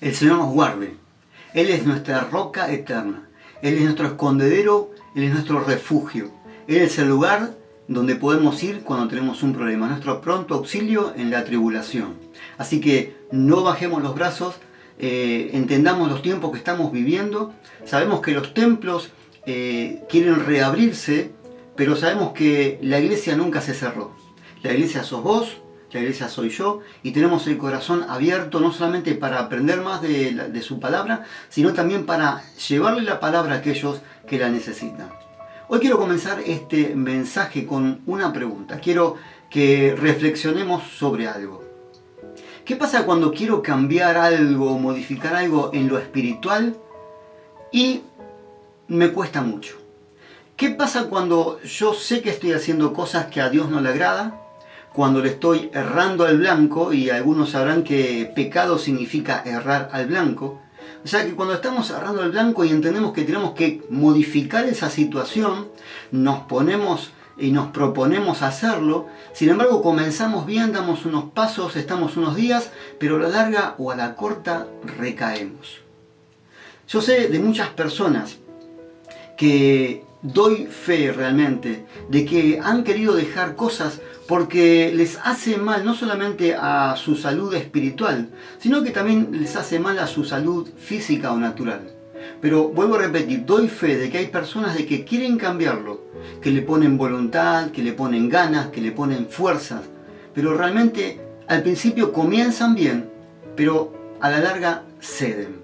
El Señor nos guarde. Él es nuestra roca eterna. Él es nuestro escondedero, Él es nuestro refugio. Él es el lugar donde podemos ir cuando tenemos un problema, nuestro pronto auxilio en la tribulación. Así que no bajemos los brazos, entendamos los tiempos que estamos viviendo. Sabemos que los templos quieren reabrirse, pero sabemos que la iglesia nunca se cerró. La iglesia sos vos, la iglesia soy yo, y tenemos el corazón abierto no solamente para aprender más de su palabra, sino también para llevarle la palabra a aquellos que la necesitan. Hoy quiero comenzar este mensaje con una pregunta. Quiero que reflexionemos sobre algo. ¿Qué pasa cuando quiero cambiar algo, modificar algo en lo espiritual y me cuesta mucho? ¿Qué pasa cuando yo sé que estoy haciendo cosas que a Dios no le agrada? Cuando le estoy errando al blanco, y algunos sabrán que pecado significa errar al blanco. O sea que cuando estamos errando al blanco y entendemos que tenemos que modificar esa situación, nos ponemos y nos proponemos hacerlo. Sin embargo, comenzamos bien, damos unos pasos, estamos unos días, pero a la larga o a la corta recaemos. Yo sé de muchas personas que doy fe realmente de que han querido dejar cosas porque les hace mal no solamente a su salud espiritual, sino que también les hace mal a su salud física o natural. Pero vuelvo a repetir, doy fe de que hay personas de que quieren cambiarlo, que le ponen voluntad, que le ponen ganas, que le ponen fuerzas, pero realmente al principio comienzan bien, pero a la larga ceden.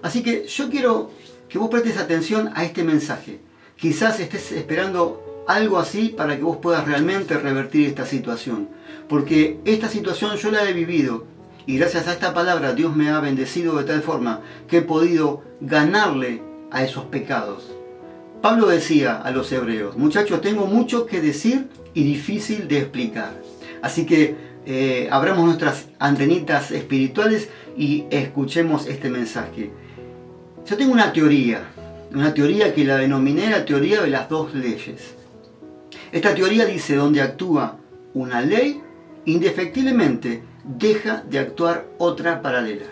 Así que yo quiero que vos prestes atención a este mensaje. Quizás estés esperando algo así para que vos puedas realmente revertir esta situación. Porque esta situación yo la he vivido y gracias a esta palabra Dios me ha bendecido de tal forma que he podido ganarle a esos pecados. Pablo decía a los hebreos: muchachos, tengo mucho que decir y difícil de explicar. Así que abramos nuestras antenitas espirituales y escuchemos este mensaje. Yo tengo una teoría que la denominé la teoría de las dos leyes. Esta teoría dice: donde actúa una ley, indefectiblemente deja de actuar otra paralela.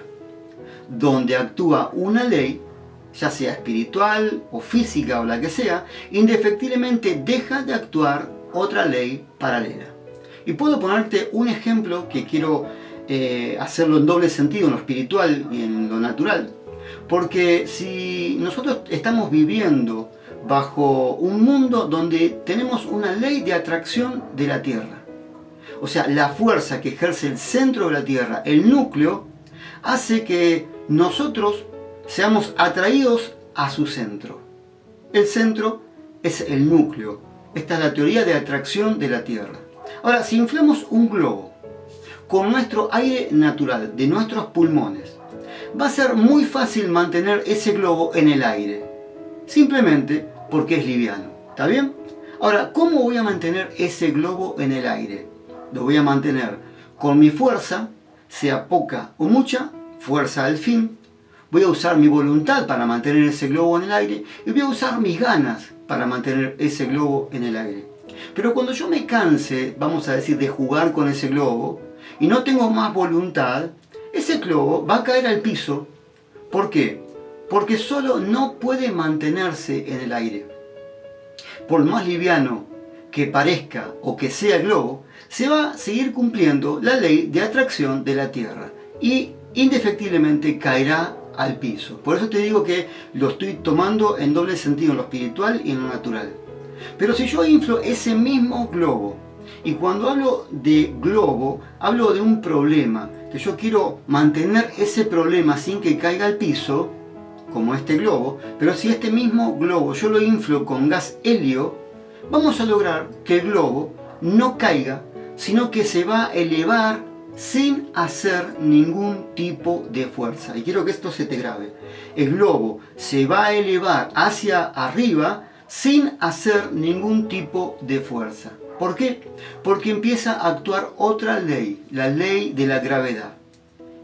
Donde actúa una ley, ya sea espiritual o física o la que sea, indefectiblemente deja de actuar otra ley paralela. Y puedo ponerte un ejemplo que quiero hacerlo en doble sentido, en lo espiritual y en lo natural. Porque si nosotros estamos viviendo bajo un mundo donde tenemos una ley de atracción de la Tierra, o sea, la fuerza que ejerce el centro de la Tierra, el núcleo, hace que nosotros seamos atraídos a su centro. El centro es el núcleo. Esta es la teoría de atracción de la Tierra. Ahora, si inflamos un globo con nuestro aire natural de nuestros pulmones, va a ser muy fácil mantener ese globo en el aire, simplemente porque es liviano. ¿Está bien? Ahora, ¿cómo voy a mantener ese globo en el aire? Lo voy a mantener con mi fuerza, sea poca o mucha, fuerza al fin. Voy a usar mi voluntad para mantener ese globo en el aire y voy a usar mis ganas para mantener ese globo en el aire. Pero cuando yo me canse, vamos a decir, de jugar con ese globo y no tengo más voluntad, ese globo va a caer al piso. ¿Por qué? Porque solo no puede mantenerse en el aire. Por más liviano que parezca o que sea el globo, se va a seguir cumpliendo la ley de atracción de la Tierra y indefectiblemente caerá al piso. Por eso te digo que lo estoy tomando en doble sentido, en lo espiritual y en lo natural. Pero si yo inflo ese mismo globo, y cuando hablo de globo, hablo de un problema, que yo quiero mantener ese problema sin que caiga al piso, como este globo, pero si este mismo globo yo lo inflo con gas helio, vamos a lograr que el globo no caiga, sino que se va a elevar sin hacer ningún tipo de fuerza. Y quiero que esto se te grabe. El globo se va a elevar hacia arriba sin hacer ningún tipo de fuerza. ¿Por qué? Porque empieza a actuar otra ley, la ley de la gravedad.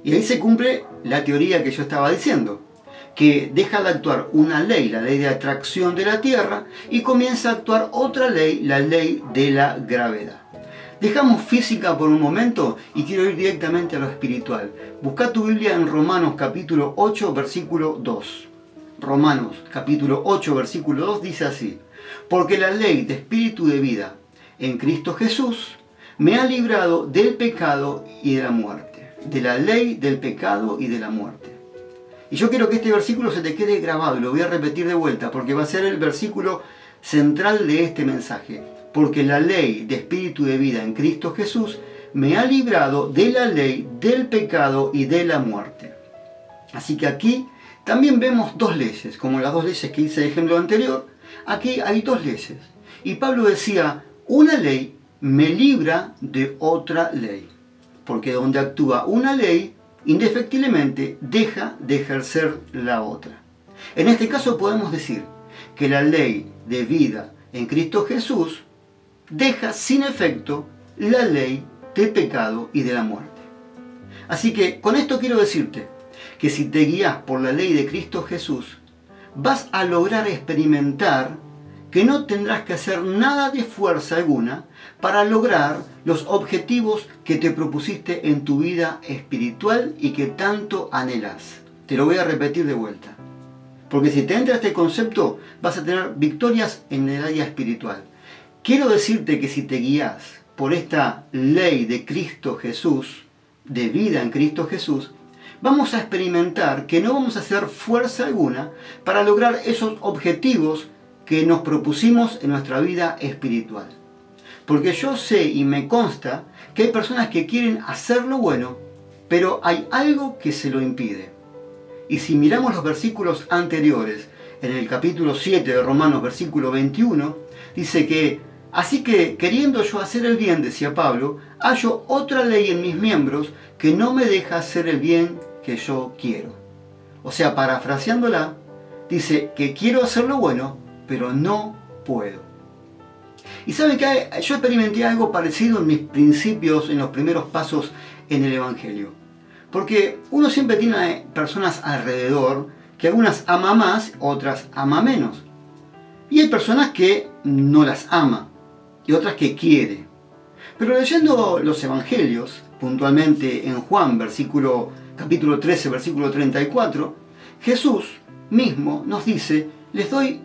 Y ahí se cumple la teoría que yo estaba diciendo, que deja de actuar una ley, la ley de atracción de la Tierra, y comienza a actuar otra ley, la ley de la gravedad. Dejamos física por un momento y quiero ir directamente a lo espiritual. Busca tu Biblia en Romanos capítulo 8, versículo 2. Romanos capítulo 8, versículo 2 dice así: porque la ley de espíritu de vida en Cristo Jesús me ha librado del pecado y de la muerte. De la ley, del pecado y de la muerte. Y yo quiero que este versículo se te quede grabado y lo voy a repetir de vuelta porque va a ser el versículo central de este mensaje. Porque la ley de espíritu de vida en Cristo Jesús me ha librado de la ley, del pecado y de la muerte. Así que aquí también vemos dos leyes, como las dos leyes que hice de ejemplo anterior. Aquí hay dos leyes. Y Pablo decía, una ley me libra de otra ley. Porque donde actúa una ley, indefectiblemente deja de ejercer la otra. En este caso podemos decir que la ley de vida en Cristo Jesús deja sin efecto la ley de pecado y de la muerte. Así que con esto quiero decirte que si te guías por la ley de Cristo Jesús, vas a lograr experimentar que no tendrás que hacer nada de fuerza alguna para lograr los objetivos que te propusiste en tu vida espiritual y que tanto anhelas. Te lo voy a repetir de vuelta. Porque si te entra este concepto, vas a tener victorias en el área espiritual. Quiero decirte que si te guías por esta ley de Cristo Jesús, de vida en Cristo Jesús, vamos a experimentar que no vamos a hacer fuerza alguna para lograr esos objetivos que nos propusimos en nuestra vida espiritual. Porque yo sé y me consta que hay personas que quieren hacer lo bueno, pero hay algo que se lo impide. Y si miramos los versículos anteriores, en el capítulo 7 de Romanos, versículo 21, dice que así que, queriendo yo hacer el bien, decía Pablo, hallo otra ley en mis miembros que no me deja hacer el bien que yo quiero. O sea, parafraseándola, dice que quiero hacer lo bueno, pero no puedo. Y saben que yo experimenté algo parecido en mis principios, en los primeros pasos en el Evangelio. Porque uno siempre tiene personas alrededor que algunas ama más, otras ama menos. Y hay personas que no las ama y otras que quiere. Pero leyendo los evangelios, puntualmente en Juan, capítulo 13, versículo 34, Jesús mismo nos dice, les doy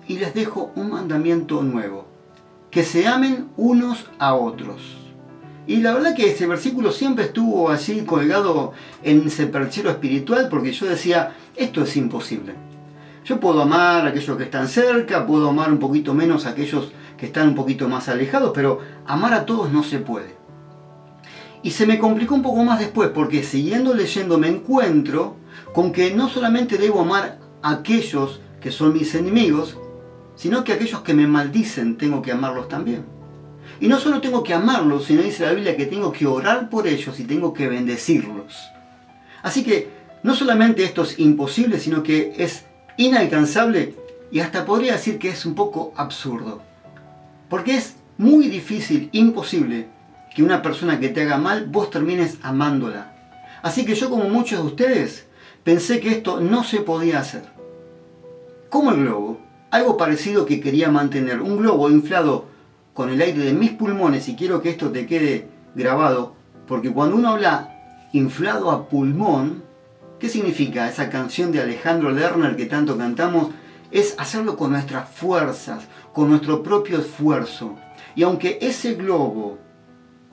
y les dejo un mandamiento nuevo, que se amen unos a otros. Y la verdad que ese versículo siempre estuvo así colgado en ese perchero espiritual porque yo decía, esto es imposible. Yo puedo amar a aquellos que están cerca, puedo amar un poquito menos a aquellos que están un poquito más alejados, pero amar a todos no se puede. Y se me complicó un poco más después, porque siguiendo leyendo me encuentro con que no solamente debo amar a aquellos que son mis enemigos, sino que aquellos que me maldicen tengo que amarlos también. Y no solo tengo que amarlos, sino dice la Biblia que tengo que orar por ellos y tengo que bendecirlos. Así que no solamente esto es imposible, sino que es inalcanzable y hasta podría decir que es un poco absurdo. Porque es muy difícil, imposible, que una persona que te haga mal, vos termines amándola. Así que yo, como muchos de ustedes, pensé que esto no se podía hacer. Como el globo, algo parecido que quería mantener, un globo inflado con el aire de mis pulmones, y quiero que esto te quede grabado, porque cuando uno habla inflado a pulmón, ¿qué significa esa canción de Alejandro Lerner que tanto cantamos? Es hacerlo con nuestras fuerzas, con nuestro propio esfuerzo. Y aunque ese globo,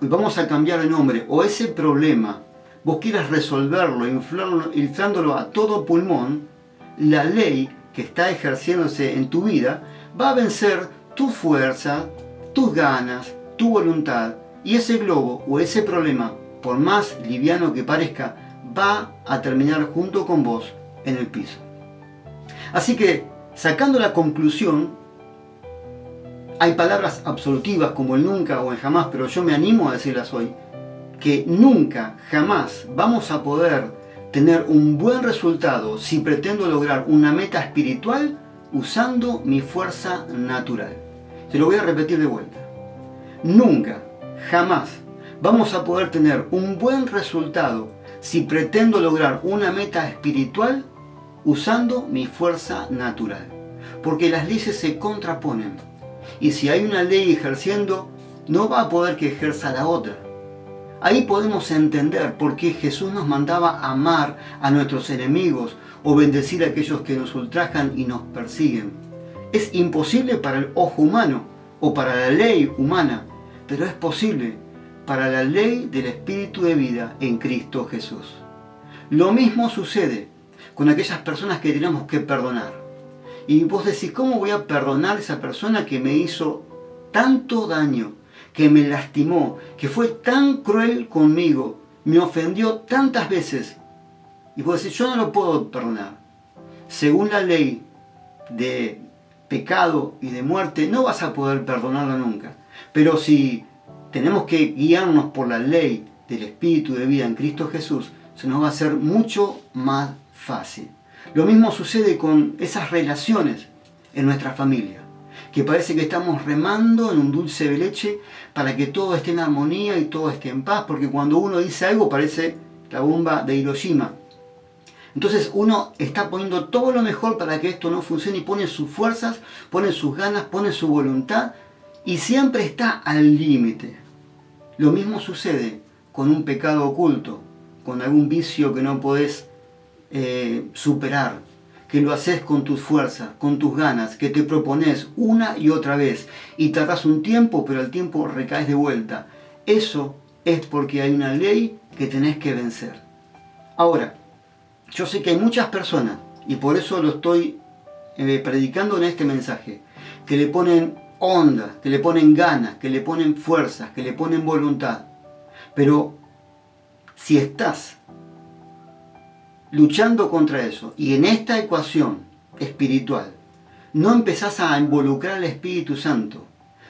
vamos a cambiar de nombre, o ese problema, vos quieras resolverlo, inflándolo a todo pulmón, la ley que está ejerciéndose en tu vida va a vencer tu fuerza, tus ganas, tu voluntad, y ese globo o ese problema, por más liviano que parezca, va a terminar junto con vos en el piso. Así que, sacando la conclusión, hay palabras absolutivas como el nunca o el jamás, pero yo me animo a decirlas hoy, que nunca, jamás vamos a poder tener un buen resultado si pretendo lograr una meta espiritual usando mi fuerza natural. Te lo voy a repetir de vuelta. Nunca, jamás vamos a poder tener un buen resultado si pretendo lograr una meta espiritual usando mi fuerza natural. Porque las leyes se contraponen. Y si hay una ley ejerciendo, no va a poder que ejerza la otra. Ahí podemos entender por qué Jesús nos mandaba amar a nuestros enemigos o bendecir a aquellos que nos ultrajan y nos persiguen. Es imposible para el ojo humano o para la ley humana, pero es posible para la ley del Espíritu de vida en Cristo Jesús. Lo mismo sucede con aquellas personas que tenemos que perdonar. Y vos decís, ¿cómo voy a perdonar a esa persona que me hizo tanto daño, que me lastimó, que fue tan cruel conmigo, me ofendió tantas veces? Y vos decís, yo no lo puedo perdonar. Según la ley de pecado y de muerte, no vas a poder perdonarlo nunca. Pero si tenemos que guiarnos por la ley del Espíritu de vida en Cristo Jesús, se nos va a hacer mucho más fácil. Lo mismo sucede con esas relaciones en nuestra familia, que parece que estamos remando en un dulce de leche para que todo esté en armonía y todo esté en paz, porque cuando uno dice algo parece la bomba de Hiroshima. Entonces uno está poniendo todo lo mejor para que esto no funcione y pone sus fuerzas, pone sus ganas, pone su voluntad y siempre está al límite. Lo mismo sucede con un pecado oculto, con algún vicio que no podés superar, que lo haces con tus fuerzas, con tus ganas, que te propones una y otra vez y tardás un tiempo, pero al tiempo recaes de vuelta. Eso es porque hay una ley que tenés que vencer. Ahora, yo sé que hay muchas personas, y por eso lo estoy predicando en este mensaje, que le ponen onda, que le ponen ganas, que le ponen fuerzas, que le ponen voluntad. Pero si estás luchando contra eso y en esta ecuación espiritual no empezás a involucrar al Espíritu Santo,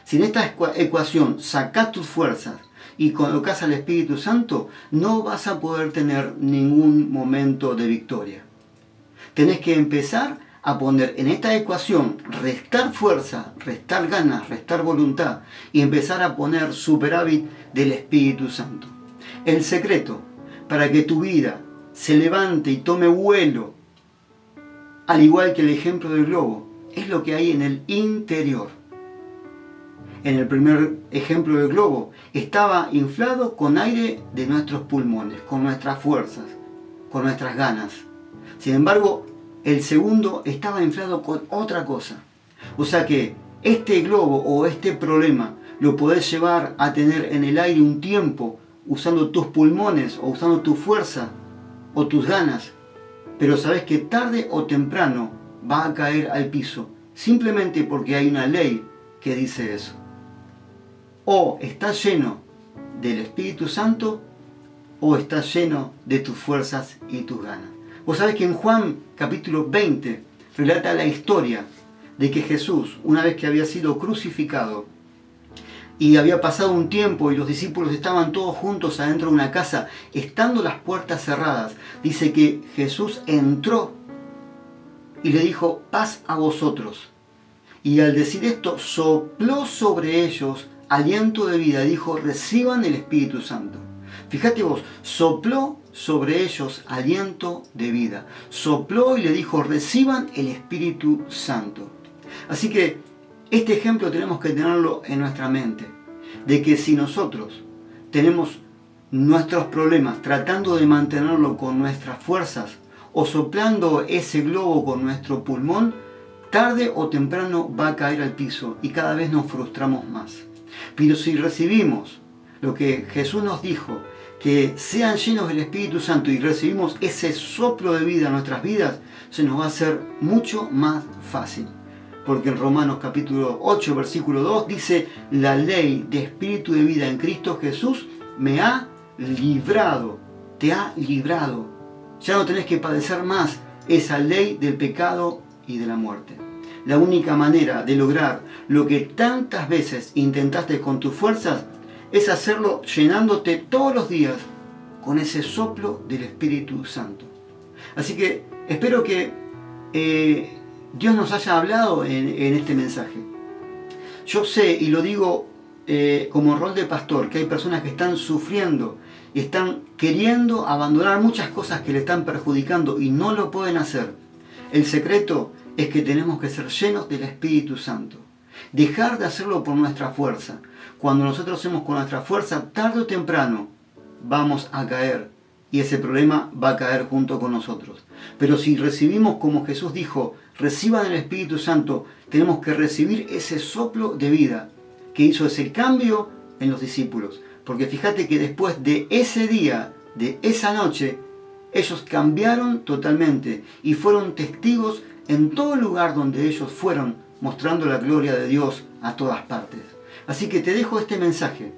si en esta ecuación sacás tus fuerzas y colocas al Espíritu Santo, no vas a poder tener ningún momento de victoria. Tenés que empezar a poner en esta ecuación, restar fuerza, restar ganas, restar voluntad y empezar a poner superávit del Espíritu Santo. El secreto para que tu vida se levante y tome vuelo, al igual que el ejemplo del globo, es lo que hay en el interior. En el primer ejemplo del globo, estaba inflado con aire de nuestros pulmones, con nuestras fuerzas, con nuestras ganas. Sin embargo, el segundo estaba inflado con otra cosa. O sea que este globo o este problema lo podés llevar a tener en el aire un tiempo usando tus pulmones o usando tu fuerza o tus ganas, pero sabes que tarde o temprano va a caer al piso, simplemente porque hay una ley que dice eso. O estás lleno del Espíritu Santo o estás lleno de tus fuerzas y tus ganas. Vos sabés que en Juan capítulo 20 relata la historia de que Jesús, una vez que había sido crucificado y había pasado un tiempo y los discípulos estaban todos juntos adentro de una casa, estando las puertas cerradas, dice que Jesús entró y le dijo, paz a vosotros. Y al decir esto, sopló sobre ellos aliento de vida, dijo, reciban el Espíritu Santo. Fíjate vos, sopló sobre ellos aliento de vida. Sopló y le dijo, reciban el Espíritu Santo. Así que este ejemplo tenemos que tenerlo en nuestra mente, de que si nosotros tenemos nuestros problemas tratando de mantenerlo con nuestras fuerzas o soplando ese globo con nuestro pulmón, tarde o temprano va a caer al piso y cada vez nos frustramos más. Pero si recibimos lo que Jesús nos dijo, que sean llenos del Espíritu Santo y recibimos ese soplo de vida en nuestras vidas, se nos va a hacer mucho más fácil. Porque en Romanos capítulo 8, versículo 2 dice, la ley de Espíritu de vida en Cristo Jesús me ha librado, te ha librado. Ya no tenés que padecer más esa ley del pecado y de la muerte. La única manera de lograr lo que tantas veces intentaste con tus fuerzas es hacerlo llenándote todos los días con ese soplo del Espíritu Santo. Así que espero que Dios nos haya hablado en este mensaje. Yo sé, y lo digo como rol de pastor, que hay personas que están sufriendo y están queriendo abandonar muchas cosas que le están perjudicando y no lo pueden hacer. El secreto es que tenemos que ser llenos del Espíritu Santo. Dejar de hacerlo por nuestra fuerza. Cuando nosotros hacemos con nuestra fuerza, tarde o temprano vamos a caer y ese problema va a caer junto con nosotros. Pero si recibimos, como Jesús dijo, reciban el Espíritu Santo, tenemos que recibir ese soplo de vida que hizo ese cambio en los discípulos. Porque fíjate que después de ese día, de esa noche, ellos cambiaron totalmente y fueron testigos en todo lugar donde ellos fueron, mostrando la gloria de Dios a todas partes. Así que te dejo este mensaje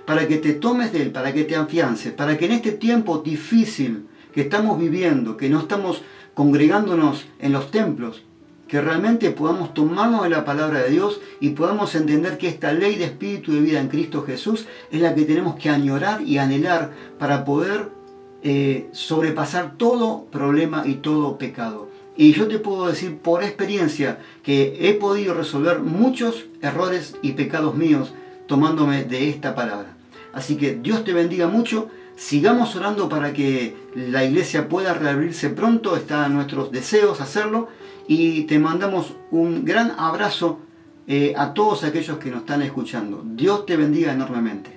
para que te tomes de él, para que te afiances, para que en este tiempo difícil que estamos viviendo, que no estamos congregándonos en los templos, que realmente podamos tomarnos de la palabra de Dios y podamos entender que esta ley de espíritu de vida en Cristo Jesús es la que tenemos que añorar y anhelar para poder sobrepasar todo problema y todo pecado. Y yo te puedo decir por experiencia que he podido resolver muchos errores y pecados míos tomándome de esta palabra. Así que Dios te bendiga mucho. Sigamos orando para que la iglesia pueda reabrirse pronto. Está en nuestros deseos hacerlo. Y te mandamos un gran abrazo a todos aquellos que nos están escuchando. Dios te bendiga enormemente.